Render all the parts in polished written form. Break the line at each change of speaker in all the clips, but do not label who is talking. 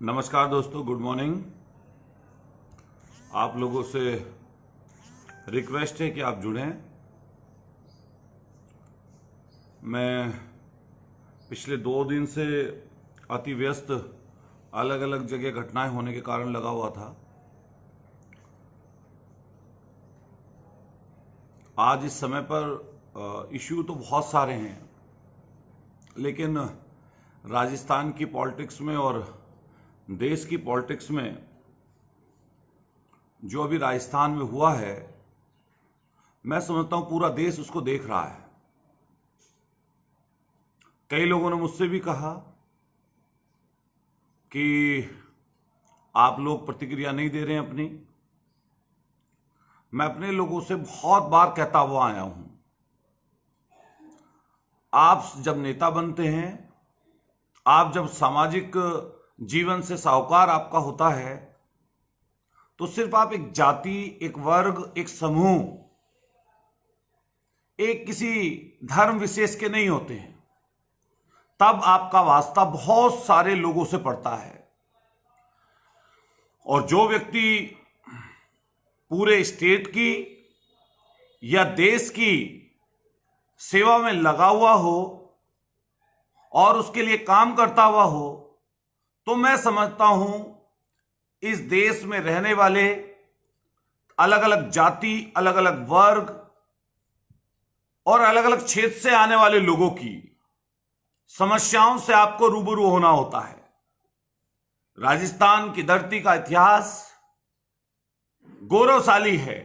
नमस्कार दोस्तों, good morning. आप लोगों से रिक्वेस्ट है कि आप जुड़ें। मैं पिछले 2 दिन से अति व्यस्त अलग अलग जगह घटनाएं होने के कारण लगा हुआ था। आज इस समय पर इश्यू तो बहुत सारे हैं, लेकिन राजस्थान की पॉलिटिक्स में और देश की पॉलिटिक्स में जो अभी राजस्थान में हुआ है, मैं समझता हूं पूरा देश उसको देख रहा है। कई लोगों ने मुझसे भी कहा कि आप लोग प्रतिक्रिया नहीं दे रहे हैं अपनी। मैं अपने लोगों से बहुत बार कहता हुआ आया हूं, आप जब नेता बनते हैं, आप जब सामाजिक जीवन से साहूकार आपका होता है, तो सिर्फ आप एक जाति, एक वर्ग, एक समूह, एक किसी धर्म विशेष के नहीं होते हैं। तब आपका वास्ता बहुत सारे लोगों से पड़ता है। और जो व्यक्ति पूरे स्टेट की या देश की सेवा में लगा हुआ हो और उसके लिए काम करता हुआ हो, तो मैं समझता हूं इस देश में रहने वाले अलग अलग जाति, अलग अलग वर्ग और अलग अलग क्षेत्र से आने वाले लोगों की समस्याओं से आपको रूबरू होना होता है। राजस्थान की धरती का इतिहास गौरवशाली है।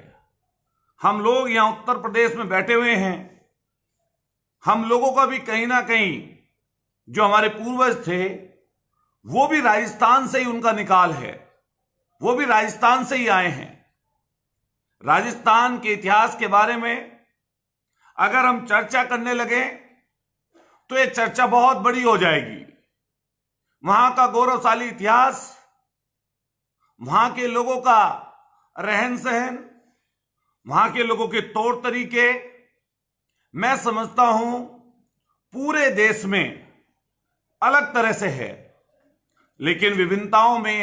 हम लोग यहां उत्तर प्रदेश में बैठे हुए हैं। हम लोगों का भी कहीं ना कहीं जो हमारे पूर्वज थे, वो भी राजस्थान से ही उनका निकाल है। वो भी राजस्थान से ही आए हैं। राजस्थान के इतिहास के बारे में अगर हम चर्चा करने लगे तो ये चर्चा बहुत बड़ी हो जाएगी। वहां का गौरवशाली इतिहास, वहां के लोगों का रहन सहन, वहां के लोगों के तौर तरीके, मैं समझता हूं पूरे देश में अलग तरह से है। लेकिन विभिन्नताओं में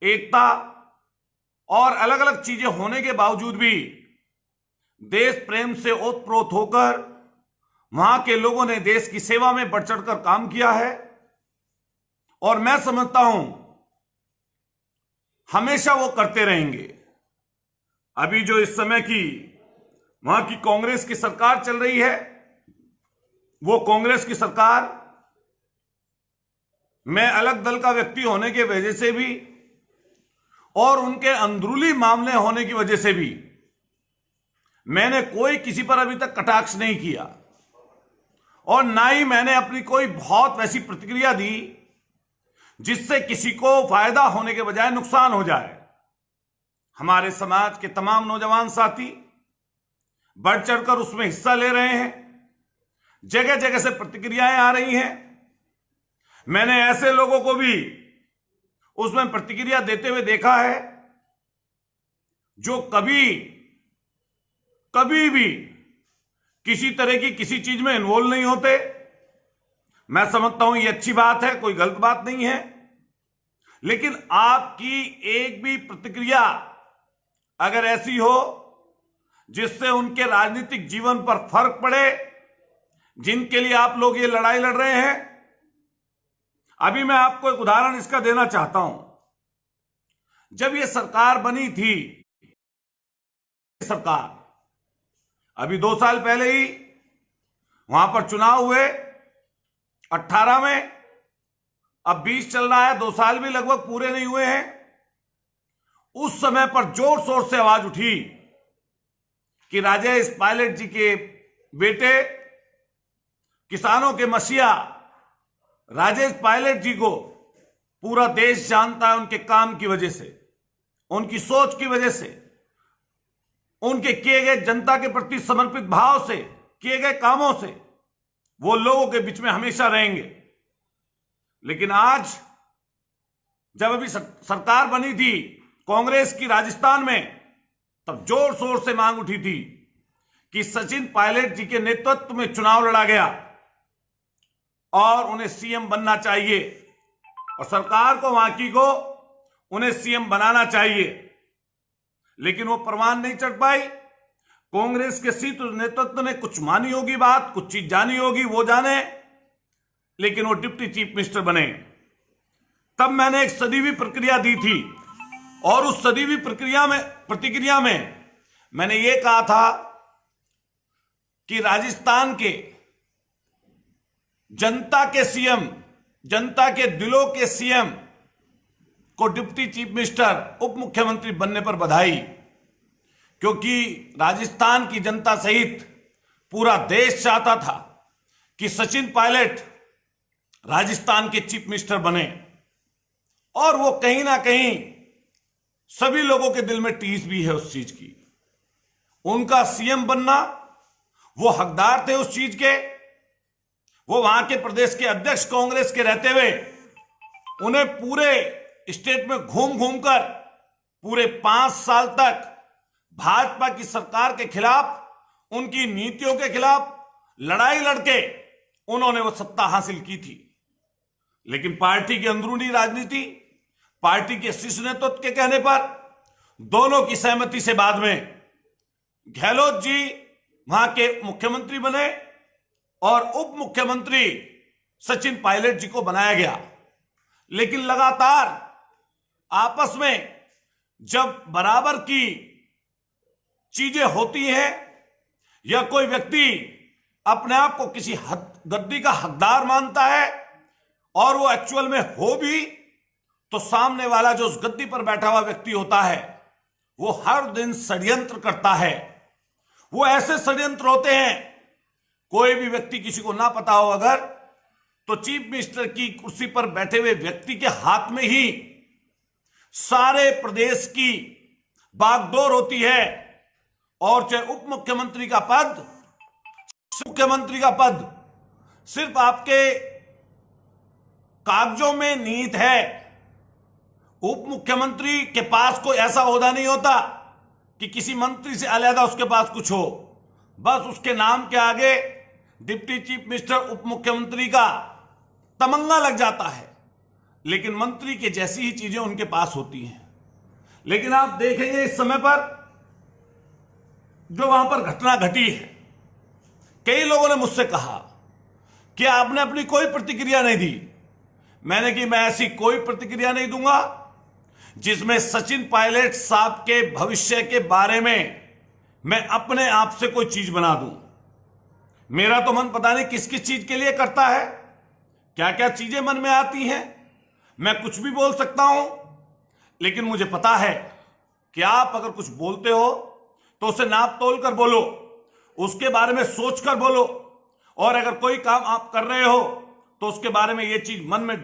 एकता और अलग अलग चीजें होने के बावजूद भी देश प्रेम से ओतप्रोत होकर वहां के लोगों ने देश की सेवा में बढ़ चढ़कर काम किया है। और मैं समझता हूं हमेशा वो करते रहेंगे। अभी जो इस समय की वहां की कांग्रेस की सरकार चल रही है, वो कांग्रेस की सरकार, मैं अलग दल का व्यक्ति होने की वजह से भी और उनके अंदरूनी मामले होने की वजह से भी मैंने कोई किसी पर अभी तक कटाक्ष नहीं किया और ना ही मैंने अपनी कोई बहुत वैसी प्रतिक्रिया दी जिससे किसी को फायदा होने के बजाय नुकसान हो जाए। हमारे समाज के तमाम नौजवान साथी बढ़ चढ़कर उसमें हिस्सा ले रहे हैं। जगह जगह से प्रतिक्रियाएं आ रही हैं। मैंने ऐसे लोगों को भी उसमें प्रतिक्रिया देते हुए देखा है जो कभी भी किसी तरह की किसी चीज में इन्वॉल्व नहीं होते। मैं समझता हूं ये अच्छी बात है, कोई गलत बात नहीं है। लेकिन आपकी एक भी प्रतिक्रिया अगर ऐसी हो जिससे उनके राजनीतिक जीवन पर फर्क पड़े, जिनके लिए आप लोग ये लड़ाई लड़ रहे हैं, अभी मैं आपको एक उदाहरण इसका देना चाहता हूं। जब ये सरकार बनी थी, सरकार अभी 2 साल पहले ही वहां पर चुनाव हुए 18 में, अब 20 चल रहा है, 2 साल भी लगभग पूरे नहीं हुए हैं। उस समय पर जोर शोर से आवाज उठी कि राजेश पायलट जी के बेटे, किसानों के मसीहा राजेश पायलट जी को पूरा देश जानता है उनके काम की वजह से, उनकी सोच की वजह से, उनके किए गए जनता के प्रति समर्पित भाव से, किए गए कामों से वो लोगों के बीच में हमेशा रहेंगे। लेकिन आज जब अभी सरकार बनी थी कांग्रेस की राजस्थान में, तब जोर शोर से मांग उठी थी कि सचिन पायलट जी के नेतृत्व में चुनाव लड़ा गया और उन्हें सीएम बनना चाहिए। और सरकार को वहां की को उन्हें सीएम बनाना चाहिए, लेकिन वो प्रमाण नहीं चढ़ पाई। कांग्रेस के शीर्ष नेतृत्व ने कुछ मानी होगी बात, कुछ चीज जानी होगी, वो जाने, लेकिन वो डिप्टी चीफ मिनिस्टर बने। तब मैंने एक सदीवी प्रक्रिया दी थी और उस सदीवी प्रतिक्रिया में मैंने ये कहा था कि राजस्थान के जनता के सीएम, जनता के दिलों के सीएम को डिप्टी चीफ मिनिस्टर, उप मुख्यमंत्री बनने पर बधाई, क्योंकि राजस्थान की जनता सहित पूरा देश चाहता था कि सचिन पायलट राजस्थान के चीफ मिनिस्टर बने, और वो कहीं ना कहीं सभी लोगों के दिल में टीस भी है उस चीज की। उनका सीएम बनना, वो हकदार थे उस चीज के। वो वहां के प्रदेश के अध्यक्ष कांग्रेस के रहते हुए उन्हें पूरे स्टेट में घूम घूम कर पूरे 5 साल तक भाजपा की सरकार के खिलाफ, उनकी नीतियों के खिलाफ लड़ाई लड़के उन्होंने वो सत्ता हासिल की थी। लेकिन पार्टी की अंदरूनी राजनीति, पार्टी के शीर्ष नेतृत्व के कहने पर, दोनों की सहमति से बाद में गहलोत जी वहां के मुख्यमंत्री बने और उप मुख्यमंत्री सचिन पायलट जी को बनाया गया। लेकिन लगातार आपस में जब बराबर की चीजें होती हैं या कोई व्यक्ति अपने आप को किसी गद्दी का हकदार मानता है और वो एक्चुअल में हो भी, तो सामने वाला जो उस गद्दी पर बैठा हुआ व्यक्ति होता है वो हर दिन षड्यंत्र करता है। वो ऐसे षड्यंत्र होते हैं, कोई भी व्यक्ति किसी को ना पता हो अगर, तो चीफ मिनिस्टर की कुर्सी पर बैठे हुए व्यक्ति के हाथ में ही सारे प्रदेश की बागडोर होती है। और चाहे उप मुख्यमंत्री का पद, मुख्यमंत्री का पद सिर्फ आपके कागजों में निहित है। उप मुख्यमंत्री के पास कोई ऐसा ओहदा नहीं होता कि किसी मंत्री से अलहदा उसके पास कुछ हो। बस उसके नाम के आगे डिप्टी चीफ मिनिस्टर, उप मुख्यमंत्री का तमंगा लग जाता है, लेकिन मंत्री के जैसी ही चीजें उनके पास होती हैं। लेकिन आप देखेंगे इस समय पर जो वहां पर घटना घटी है, कई लोगों ने मुझसे कहा कि आपने अपनी कोई प्रतिक्रिया नहीं दी। मैंने कि मैं ऐसी कोई प्रतिक्रिया नहीं दूंगा जिसमें सचिन पायलट साहब के भविष्य के बारे में मैं अपने आप से कोई चीज बना दूं। मेरा तो मन पता नहीं किस किस चीज के लिए करता है, क्या क्या चीजें मन में आती हैं। मैं कुछ भी बोल सकता हूं, लेकिन मुझे पता है कि आप अगर कुछ बोलते हो तो उसे नाप तोल कर बोलो, उसके बारे में सोच कर बोलो, और अगर कोई काम आप कर रहे हो तो उसके बारे में यह चीज मन में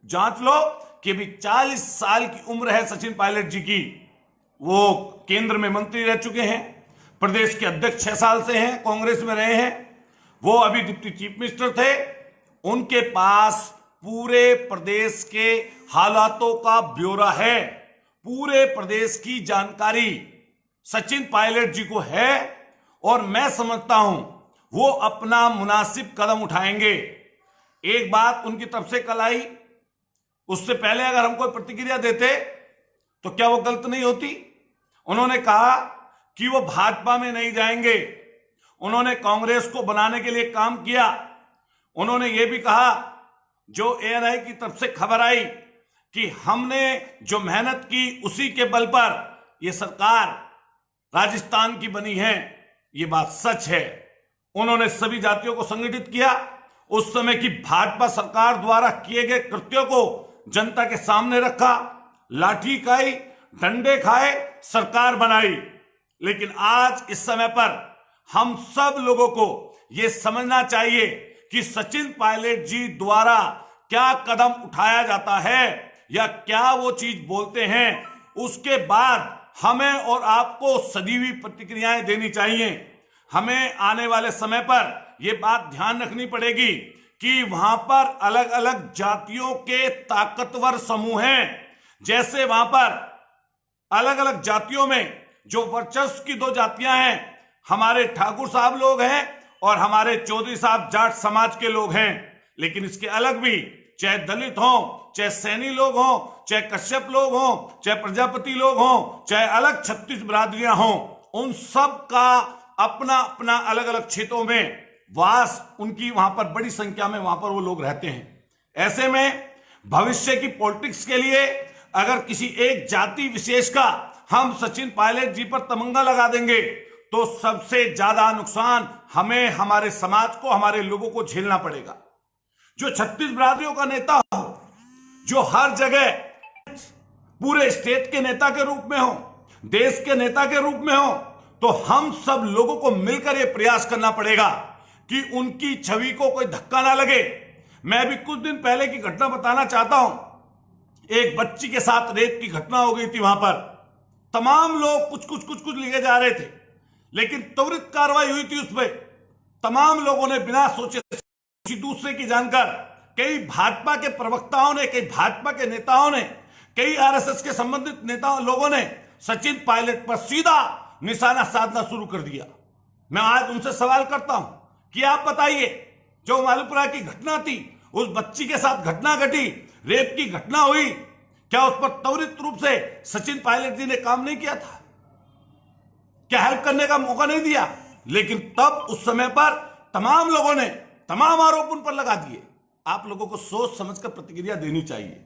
जांच लो कि अभी 40 साल की उम्र है सचिन पायलट जी की। वो केंद्र में मंत्री रह चुके हैं, प्रदेश के अध्यक्ष 6 साल से हैं, कांग्रेस में रहे हैं, वो अभी डिप्टी चीफ मिनिस्टर थे। उनके पास पूरे प्रदेश के हालातों का ब्यौरा है, पूरे प्रदेश की जानकारी सचिन पायलट जी को है, और मैं समझता हूं वो अपना मुनासिब कदम उठाएंगे। एक बात उनकी तरफ से कल आई, उससे पहले अगर हम कोई प्रतिक्रिया देते तो क्या वो गलत नहीं होती। उन्होंने कहा कि वो भाजपा में नहीं जाएंगे, उन्होंने कांग्रेस को बनाने के लिए काम किया। उन्होंने ये भी कहा, जो एएनआई की तरफ से खबर आई कि हमने जो मेहनत की उसी के बल पर यह सरकार राजस्थान की बनी है, ये बात सच है। उन्होंने सभी जातियों को संगठित किया, उस समय की भाजपा सरकार द्वारा किए गए कृत्यों को जनता के सामने रखा, लाठी खाई, डंडे खाए, सरकार बनाई। लेकिन आज इस समय पर हम सब लोगों को यह समझना चाहिए कि सचिन पायलट जी द्वारा क्या कदम उठाया जाता है या क्या वो चीज बोलते हैं, उसके बाद हमें और आपको सजीवी प्रतिक्रियाएं देनी चाहिए। हमें आने वाले समय पर यह बात ध्यान रखनी पड़ेगी कि वहां पर अलग अलग जातियों के ताकतवर समूह हैं। जैसे वहां पर अलग अलग जातियों में जो वर्चस्व की 2 जातियां हैं, हमारे ठाकुर साहब लोग हैं और हमारे चौधरी साहब जाट समाज के लोग हैं। लेकिन इसके अलग भी चाहे दलित हों, चाहे सैनी लोग हों, चाहे कश्यप लोग हों, चाहे प्रजापति लोग हों, चाहे अलग 36 बिरादरियां हों, उन सब का अपना अपना अलग अलग क्षेत्रों में वास, उनकी वहां पर बड़ी संख्या में वहां पर वो लोग रहते हैं। ऐसे में भविष्य की पॉलिटिक्स के लिए अगर किसी एक जाति विशेष का हम सचिन पायलट जी पर तमंगा लगा देंगे तो सबसे ज्यादा नुकसान हमें, हमारे समाज को, हमारे लोगों को झेलना पड़ेगा। जो 36 बिरादरियों का नेता हो, जो हर जगह पूरे स्टेट के नेता के रूप में हो, देश के नेता के रूप में हो, तो हम सब लोगों को मिलकर यह प्रयास करना पड़ेगा कि उनकी छवि को कोई धक्का ना लगे। मैं अभी कुछ दिन पहले की घटना बताना चाहता हूं। एक बच्ची के साथ रेप की घटना हो गई थी। वहां पर तमाम लोग कुछ लिखे जा रहे थे, लेकिन त्वरित कार्रवाई हुई थी उस पर। तमाम लोगों ने बिना सोचे किसी दूसरे की जानकर, कई भाजपा के प्रवक्ताओं ने, कई भाजपा के नेताओं ने, कई आरएसएस के संबंधित नेता लोगों ने सचिन पायलट पर सीधा निशाना साधना शुरू कर दिया। मैं आज उनसे सवाल करता हूं कि आप बताइए, जो मालूपुरा की घटना थी, उस बच्ची के साथ घटना घटी, रेप की घटना हुई, क्या उस पर त्वरित रूप से सचिन पायलट जी ने काम नहीं किया था? क्या हेल्प करने का मौका नहीं दिया? लेकिन तब उस समय पर तमाम लोगों ने तमाम आरोप उन पर लगा दिए। आप लोगों को सोच समझकर प्रतिक्रिया देनी चाहिए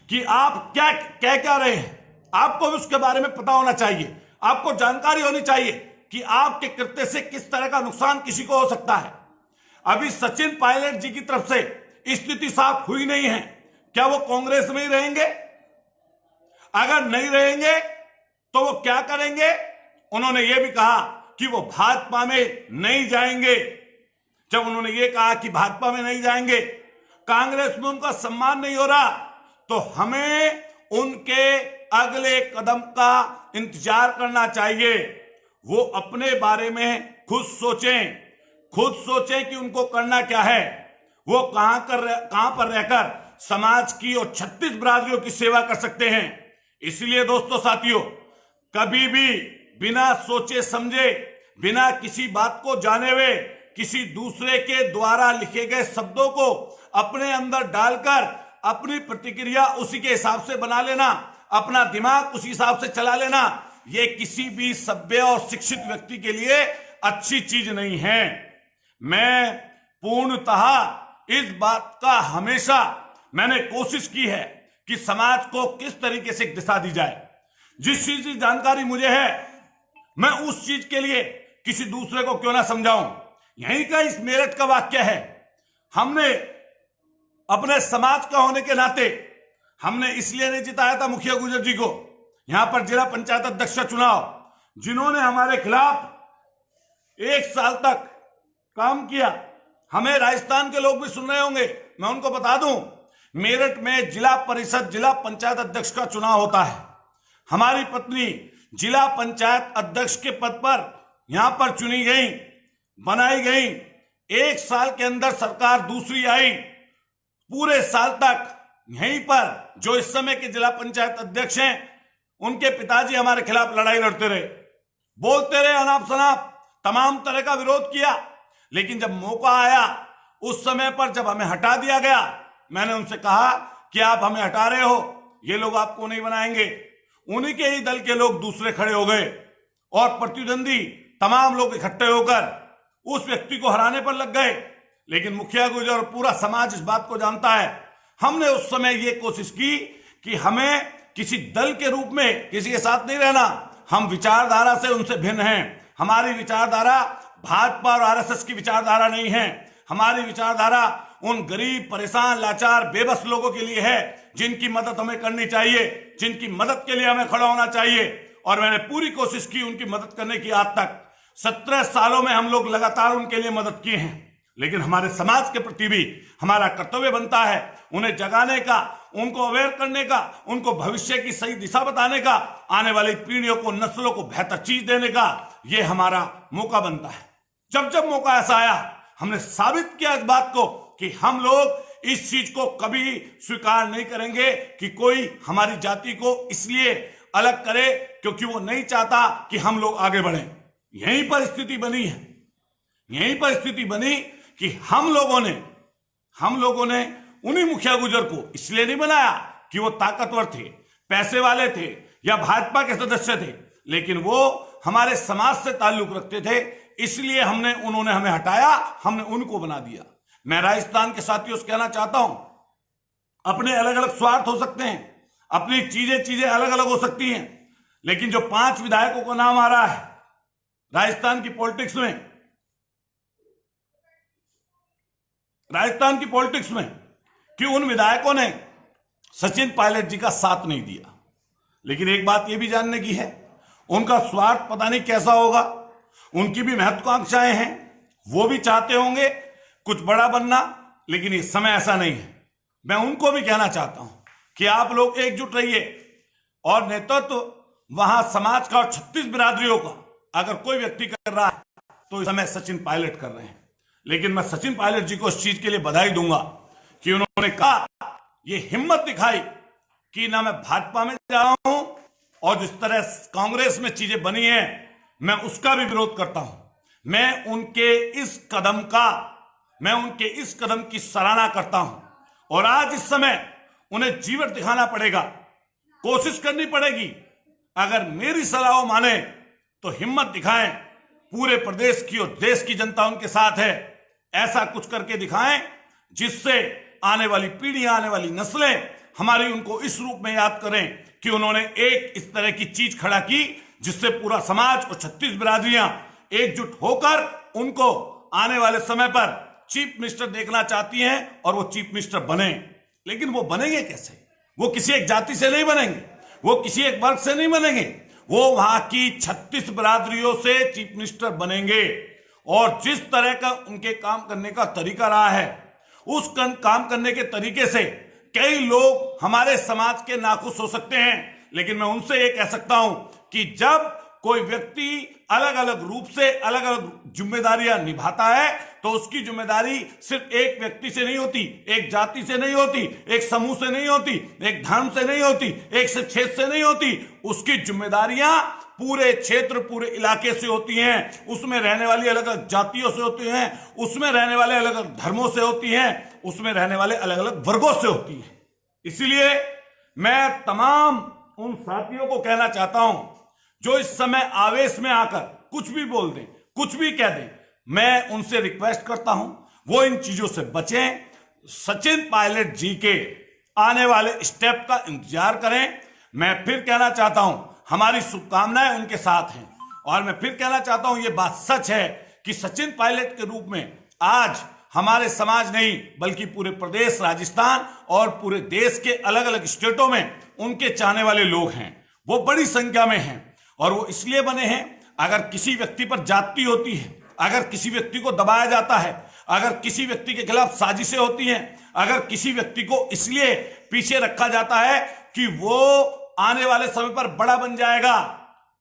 कि आप क्या कह क्या रहे हैं। आपको भी उसके बारे में पता होना चाहिए, आपको जानकारी होनी चाहिए कि आपके कृत्य से किस तरह का नुकसान किसी को हो सकता है। अभी सचिन पायलट जी की तरफ से स्थिति साफ हुई नहीं है। क्या वो कांग्रेस में ही रहेंगे? अगर नहीं रहेंगे तो वो क्या करेंगे? उन्होंने ये भी कहा कि वो भाजपा में नहीं जाएंगे। जब उन्होंने ये कहा कि भाजपा में नहीं जाएंगे, कांग्रेस में उनका सम्मान नहीं हो रहा, तो हमें उनके अगले कदम का इंतजार करना चाहिए। वो अपने बारे में खुद सोचें कि उनको करना क्या है। वो कहां पर रहकर समाज की और 36 बिरादरियों की सेवा कर सकते हैं। इसलिए दोस्तों, साथियों, कभी भी बिना सोचे समझे, बिना किसी बात को जाने हुए, किसी दूसरे के द्वारा लिखे गए शब्दों को अपने अंदर डालकर अपनी प्रतिक्रिया उसी के हिसाब से बना लेना, अपना दिमाग उसी हिसाब से चला लेना, यह किसी भी सभ्य और शिक्षित व्यक्ति के लिए अच्छी चीज नहीं है। मैं पूर्णतः इस बात का हमेशा मैंने कोशिश की है कि समाज को किस तरीके से दिशा दी जाए। जिस चीज की जानकारी मुझे है, मैं उस चीज के लिए किसी दूसरे को क्यों ना समझाऊं। यहीं का इस मेरठ का वाक्य है। हमने अपने समाज का होने के नाते हमने इसलिए नहीं जिताया था मुखिया गुर्जर जी को। यहां पर जिला पंचायत अध्यक्ष का चुनाव, जिन्होंने हमारे खिलाफ 1 साल तक काम किया, हमें राजस्थान के लोग भी सुन रहे होंगे, मैं उनको बता दूं, मेरठ में जिला परिषद, जिला पंचायत अध्यक्ष का चुनाव होता है। हमारी पत्नी जिला पंचायत अध्यक्ष के पद पर यहां पर चुनी गई, बनाई गई। 1 साल के अंदर सरकार दूसरी आई। पूरे साल तक यहीं पर जो इस समय के जिला पंचायत अध्यक्ष हैं, उनके पिताजी हमारे खिलाफ लड़ाई लड़ते रहे, बोलते रहे, अनाप शनाप तमाम तरह का विरोध किया। लेकिन जब मौका आया, उस समय पर जब हमें हटा दिया गया, मैंने उनसे कहा कि आप हमें हटा रहे हो, ये लोग आपको नहीं बनाएंगे। उन्हीं के ही दल के लोग दूसरे खड़े हो गए और प्रतिद्वंदी तमाम लोग इकट्ठे होकर उस व्यक्ति को हराने पर लग गए। लेकिन मुखिया गुर्जर और पूरा समाज इस बात को जानता है। हमने उस समय ये कोशिश की कि हमें किसी दल के रूप में किसी के साथ नहीं रहना। हम विचारधारा से उनसे भिन्न हैं। हमारी विचारधारा भाजपा और आरएसएस की विचारधारा नहीं है। हमारी विचारधारा उन गरीब, परेशान, लाचार, बेबस लोगों के लिए है, जिनकी मदद हमें करनी चाहिए, जिनकी मदद के लिए हमें खड़ा होना चाहिए। और मैंने पूरी कोशिश की उनकी मदद करने की। आज तक 17 सालों में हम लोग लगातार उनके लिए मदद किए हैं। लेकिन हमारे समाज के प्रति भी हमारा कर्तव्य बनता है उन्हें जगाने का, उनको अवेयर करने का, उनको भविष्य की सही दिशा बताने का, आने वाली पीढ़ियों को, नस्लों को बेहतर चीज देने का यह हमारा मौका बनता है। जब जब मौका ऐसा आया, हमने साबित किया इस बात को कि हम लोग इस चीज को कभी स्वीकार नहीं करेंगे कि कोई हमारी जाति को इसलिए अलग करे क्योंकि वो नहीं चाहता कि हम लोग आगे बढ़ें। यहीं पर स्थिति बनी है, यहीं पर स्थिति बनी कि हम लोगों ने उन्हीं मुखिया गुजर को इसलिए नहीं बनाया कि वो ताकतवर थे, पैसे वाले थे या भाजपा के सदस्य थे, लेकिन वो हमारे समाज से ताल्लुक रखते थे, इसलिए उन्होंने हमें हटाया, हमने उनको बना दिया। मैं राजस्थान के साथियों से कहना चाहता हूं, अपने अलग अलग स्वार्थ हो सकते हैं, अपनी चीजें अलग अलग हो सकती हैं, लेकिन जो 5 विधायकों का नाम आ रहा है राजस्थान की पॉलिटिक्स में कि उन विधायकों ने सचिन पायलट जी का साथ नहीं दिया। लेकिन एक बात यह भी जानने की है, उनका स्वार्थ पता नहीं कैसा होगा, उनकी भी महत्वाकांक्षाएं हैं, वो भी चाहते होंगे कुछ बड़ा बनना, लेकिन ये समय ऐसा नहीं है। मैं उनको भी कहना चाहता हूं कि आप लोग एकजुट रहिए और नेतृत्व वहां समाज का और 36 बिरादरियों का अगर कोई व्यक्ति कर रहा है तो इस समय सचिन पायलट कर रहे हैं। लेकिन मैं सचिन पायलट जी को इस चीज के लिए बधाई दूंगा कि उन्होंने कहा, ये हिम्मत दिखाई कि ना मैं भाजपा में जा रहा हूं और जिस तरह कांग्रेस में चीजें बनी हैं मैं उसका भी विरोध करता हूं। मैं उनके इस कदम की सराहना करता हूं और आज इस समय उन्हें जीवन दिखाना पड़ेगा, कोशिश करनी पड़ेगी। अगर मेरी सलाह माने तो हिम्मत दिखाएं, पूरे प्रदेश की और देश की जनता उनके साथ है, ऐसा कुछ करके दिखाएं जिससे आने वाली पीढ़ियां, आने वाली नस्लें हमारी उनको इस रूप में याद करें कि उन्होंने एक इस तरह की चीज खड़ा की जिससे पूरा समाज और 36 बिरादरियां एकजुट होकर उनको आने वाले समय पर चीफ मिनिस्टर देखना चाहती हैं और वो चीफ मिनिस्टर बने। लेकिन वो बनेंगे कैसे? वो किसी एक जाति से नहीं बनेंगे, वो किसी एक वर्ग से नहीं बनेंगे, वो वहां की 36 बिरादरियों से चीफ मिनिस्टर बनेंगे। और जिस तरह का उनके काम करने का तरीका रहा है, उस काम करने के तरीके से कई लोग हमारे समाज के नाखुश हो सकते हैं, लेकिन मैं उनसे ये कह सकता हूं कि जब कोई व्यक्ति अलग अलग रूप से अलग अलग जिम्मेदारियां निभाता है तो उसकी जिम्मेदारी सिर्फ एक व्यक्ति से नहीं होती, एक जाति से नहीं होती, एक समूह से नहीं होती, एक धर्म से नहीं होती, एक से क्षेत्र से नहीं होती। उसकी जिम्मेदारियां पूरे क्षेत्र, पूरे इलाके से होती हैं, उसमें रहने वाली अलग अलग जातियों से होती हैं, उसमें रहने वाले अलग अलग धर्मों से होती हैं, उसमें रहने वाले अलग अलग वर्गों से होती हैं। इसलिए मैं तमाम उन साथियों को कहना चाहता हूं जो इस समय आवेश में आकर कुछ भी बोल दें, कुछ भी कह दें, मैं उनसे रिक्वेस्ट करता हूं वो इन चीजों से बचें। सचिन पायलट जी के आने वाले स्टेप का इंतजार करें। मैं फिर कहना चाहता हूं हमारी शुभकामनाएं उनके साथ हैं और मैं फिर कहना चाहता हूं ये बात सच है कि सचिन पायलट के रूप में आज हमारे समाज नहीं बल्कि पूरे प्रदेश, राजस्थान और पूरे देश के अलग अलग स्टेटों में उनके चाहने वाले लोग हैं, वो बड़ी संख्या में हैं। और वो इसलिए बने हैं, अगर किसी व्यक्ति पर जाति होती है, अगर किसी व्यक्ति को दबाया जाता है, अगर किसी व्यक्ति के खिलाफ साजिशें होती हैं, अगर किसी व्यक्ति को इसलिए पीछे रखा जाता है कि वो आने वाले समय पर बड़ा बन जाएगा,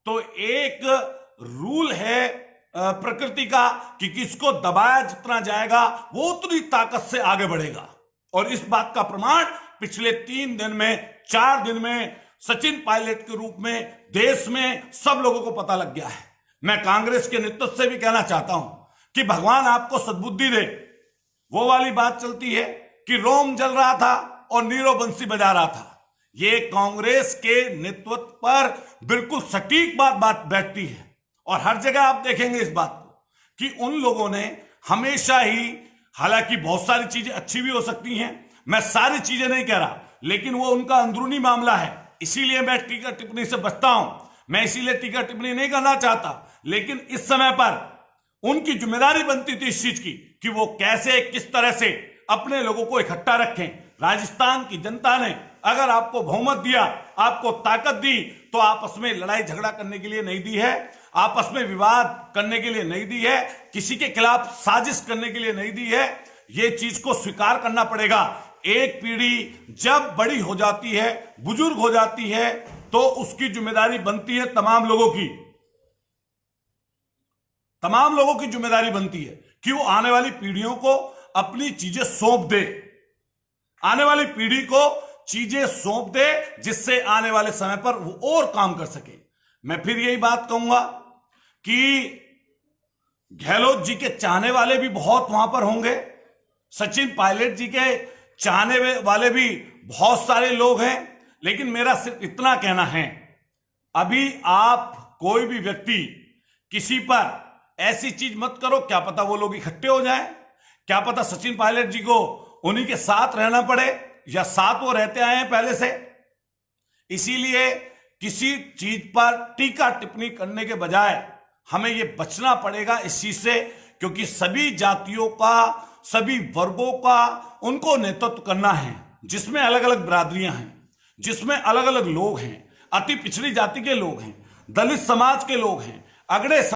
तो एक रूल है प्रकृति का कि किसको दबाया जितना जाएगा वो उतनी ताकत से आगे बढ़ेगा। और इस बात का प्रमाण पिछले 3 दिन में, 4 दिन में सचिन पायलट के रूप में देश में सब लोगों को पता लग गया है। मैं कांग्रेस के नेतृत्व से भी कहना चाहता हूं कि भगवान आपको सद्बुद्धि दे। वो वाली बात चलती है कि रोम जल रहा था और नीरो बंसी बजा रहा था, ये कांग्रेस के नेतृत्व पर बिल्कुल सटीक बात बैठती है। और हर जगह आप देखेंगे इस बात को कि उन लोगों ने हमेशा ही, हालांकि बहुत सारी चीजें अच्छी भी हो सकती हैं, मैं सारी चीजें नहीं कह रहा, लेकिन वो उनका अंदरूनी मामला है, इसीलिए मैं टीका टिप्पणी से बचता हूं। मैं इसीलिए टीका टिप्पणी नहीं करना चाहता, लेकिन इस समय पर उनकी जिम्मेदारी बनती थी इस चीज की कि वो कैसे, किस तरह से अपने लोगों को इकट्ठा रखें। राजस्थान की जनता ने अगर आपको बहुमत दिया, आपको ताकत दी, तो आपस में लड़ाई झगड़ा करने के लिए नहीं दी है, आपस में विवाद करने के लिए नहीं दी है, किसी के खिलाफ साजिश करने के लिए नहीं दी है। ये चीज को स्वीकार करना पड़ेगा। एक पीढ़ी जब बड़ी हो जाती है, बुजुर्ग हो जाती है, तो उसकी जिम्मेदारी बनती है तमाम लोगों की जिम्मेदारी बनती है कि वो आने वाली पीढ़ियों को अपनी चीजें सौंप दे, आने वाली पीढ़ी को चीजें सौंप दे जिससे आने वाले समय पर वो और काम कर सके। मैं फिर यही बात कहूंगा कि गहलोत जी के चाहने वाले भी बहुत वहां पर होंगे, सचिन पायलट जी के चाहने वाले भी बहुत सारे लोग हैं, लेकिन मेरा सिर्फ इतना कहना है, अभी आप कोई भी व्यक्ति किसी पर ऐसी चीज मत करो, क्या पता वो लोग इकट्ठे हो जाएं, क्या पता सचिन पायलट जी को उन्हीं के साथ रहना पड़े या साथ वो रहते आए हैं पहले से। इसीलिए किसी चीज पर टीका टिप्पणी करने के बजाय हमें ये बचना पड़ेगा इस चीज से, क्योंकि सभी जातियों का, सभी वर्गों का उनको नेतृत्व करना है, जिसमें अलग अलग बिरादरियां हैं, जिसमें अलग अलग लोग हैं, अति पिछड़ी जाति के लोग हैं, दलित समाज के लोग हैं, अगड़े